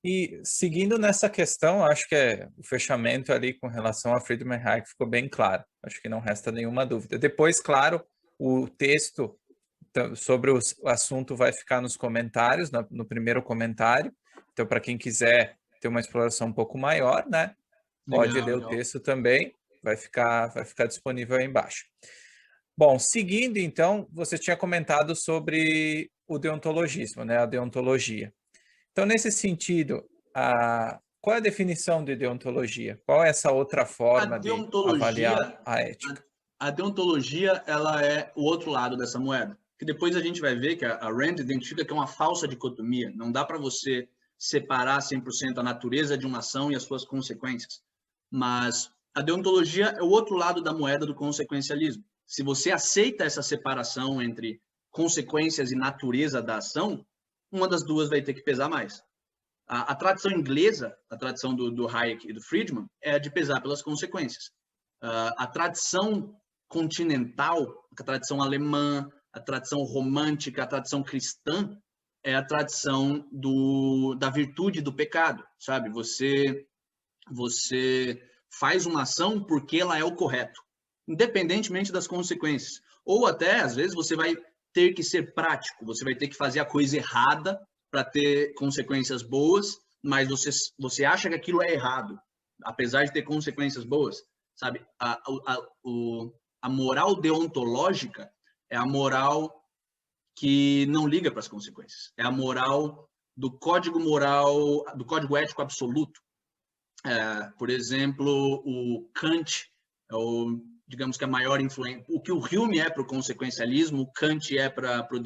E seguindo nessa questão, acho que o fechamento ali com relação a Friedman e Hayek ficou bem claro. Acho que não resta nenhuma dúvida. Depois, claro, o texto sobre o assunto vai ficar nos comentários, no primeiro comentário. Então, para quem quiser ter uma exploração um pouco maior, né, pode Legal, ler legal. o texto também, vai ficar disponível aí embaixo. Bom, seguindo então, você tinha comentado sobre o deontologismo, né, a deontologia. Então, nesse sentido, qual é a definição de deontologia? Qual é essa outra A forma de avaliar deontologia, a ética? a deontologia, ela é o outro lado dessa moeda. Que depois a gente vai ver que a Rand identifica que é uma falsa dicotomia. Não dá para você separar 100% a natureza de uma ação e as suas consequências. Mas a deontologia é o outro lado da moeda do consequencialismo. Se você aceita essa separação entre consequências e natureza da ação, uma das duas vai ter que pesar mais. A tradição inglesa, a tradição do Hayek e do Friedman, é a de pesar pelas consequências. A tradição continental, a tradição alemã, a tradição romântica, a tradição cristã, é a tradição da virtude do pecado, sabe? Você faz uma ação porque ela é o correto, independentemente das consequências. Ou até, às vezes, você vai ter que ser prático, você vai ter que fazer a coisa errada para ter consequências boas, mas você acha que aquilo é errado, apesar de ter consequências boas, sabe? A moral deontológica é a moral que não liga para as consequências. É a moral do código moral, do código ético absoluto. Por exemplo, o Kant é digamos que a maior influência. O que o Hume é para o consequencialismo, o Kant é para o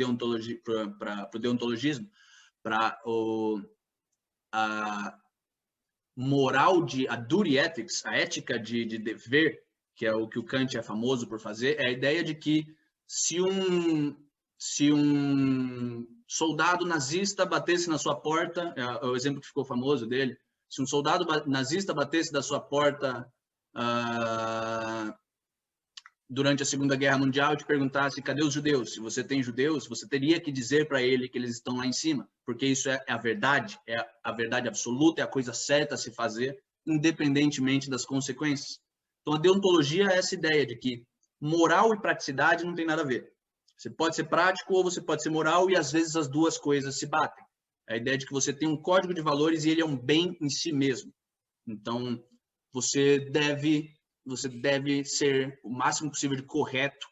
deontologismo, para a moral a duty ethics, a ética de dever, que é o que o Kant é famoso por fazer, é a ideia de que se um soldado nazista batesse na sua porta, é o exemplo que ficou famoso dele, se um soldado nazista batesse da sua porta durante a Segunda Guerra Mundial e te perguntasse cadê os judeus? Se você tem judeus, você teria que dizer para ele que eles estão lá em cima, porque isso é a verdade absoluta, é a coisa certa a se fazer, independentemente das consequências. Então, a deontologia é essa ideia de que moral e praticidade não tem nada a ver. Você pode ser prático ou você pode ser moral e, às vezes, as duas coisas se batem. É a ideia de que você tem um código de valores e ele é um bem em si mesmo. Então, você deve ser o máximo possível de correto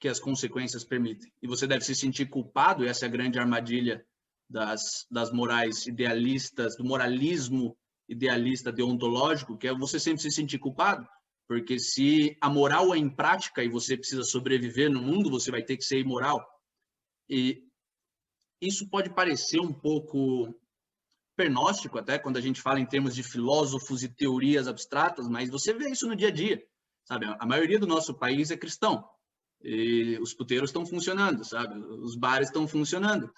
que as consequências permitem. E você deve se sentir culpado, essa é a grande armadilha das morais idealistas, do moralismo idealista deontológico, que é você sempre se sentir culpado, porque se a moral é em prática e você precisa sobreviver no mundo, você vai ter que ser imoral. E isso pode parecer um pouco pernóstico até, quando a gente fala em termos de filósofos e teorias abstratas, mas você vê isso no dia a dia, sabe? A maioria do nosso país é cristão, e os puteiros estão funcionando, sabe? Os bares estão funcionando.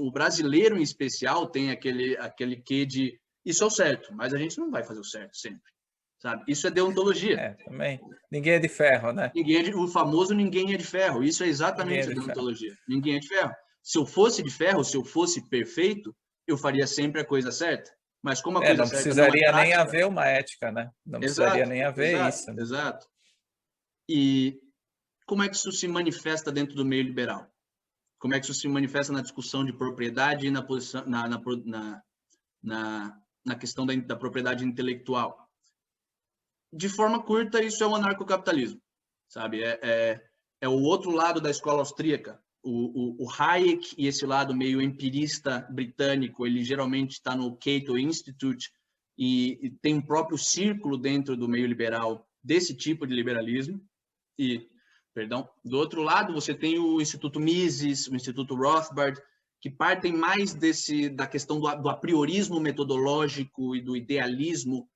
O brasileiro, em especial, tem aquele quê de isso é o certo, mas a gente não vai fazer o certo sempre, sabe? Isso é deontologia. Também. Ninguém é de ferro, né? O famoso ninguém é de ferro. Isso é exatamente a deontologia. Ninguém é de ferro. Se eu fosse de ferro, se eu fosse perfeito, eu faria sempre a coisa certa. Mas como a coisa Não certa não é precisaria nem prática... haver uma ética, né? Não precisaria nem haver isso. Né? Exato. E como é que isso se manifesta dentro do meio liberal? Como é que isso se manifesta na discussão de propriedade e na questão da propriedade intelectual? De forma curta, isso é o anarcocapitalismo, sabe? É o outro lado da escola austríaca. O Hayek e esse lado meio empirista britânico, ele geralmente está no Cato Institute e tem um próprio círculo dentro do meio liberal desse tipo de liberalismo. Do outro lado, você tem o Instituto Mises, o Instituto Rothbard, que partem mais da questão do apriorismo metodológico e do idealismo,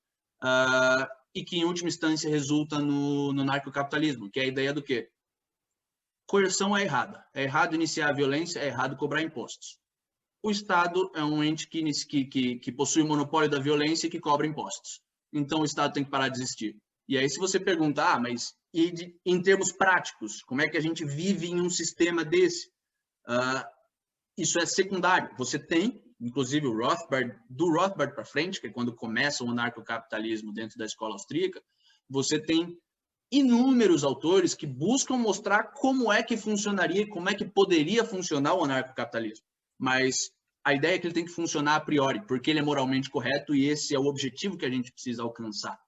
e que, em última instância, resulta no narcocapitalismo, que é a ideia do quê? Coerção é errada. É errado iniciar a violência, é errado cobrar impostos. O Estado é um ente que possui o monopólio da violência e que cobra impostos. Então, o Estado tem que parar de existir. E aí, se você perguntar, mas em termos práticos, como é que a gente vive em um sistema desse? Isso é secundário. Você tem inclusive o Rothbard, do Rothbard para frente, que é quando começa o anarcocapitalismo dentro da escola austríaca, você tem inúmeros autores que buscam mostrar como é que funcionaria e como é que poderia funcionar o anarcocapitalismo. Mas a ideia é que ele tem que funcionar a priori, porque ele é moralmente correto e esse é o objetivo que a gente precisa alcançar.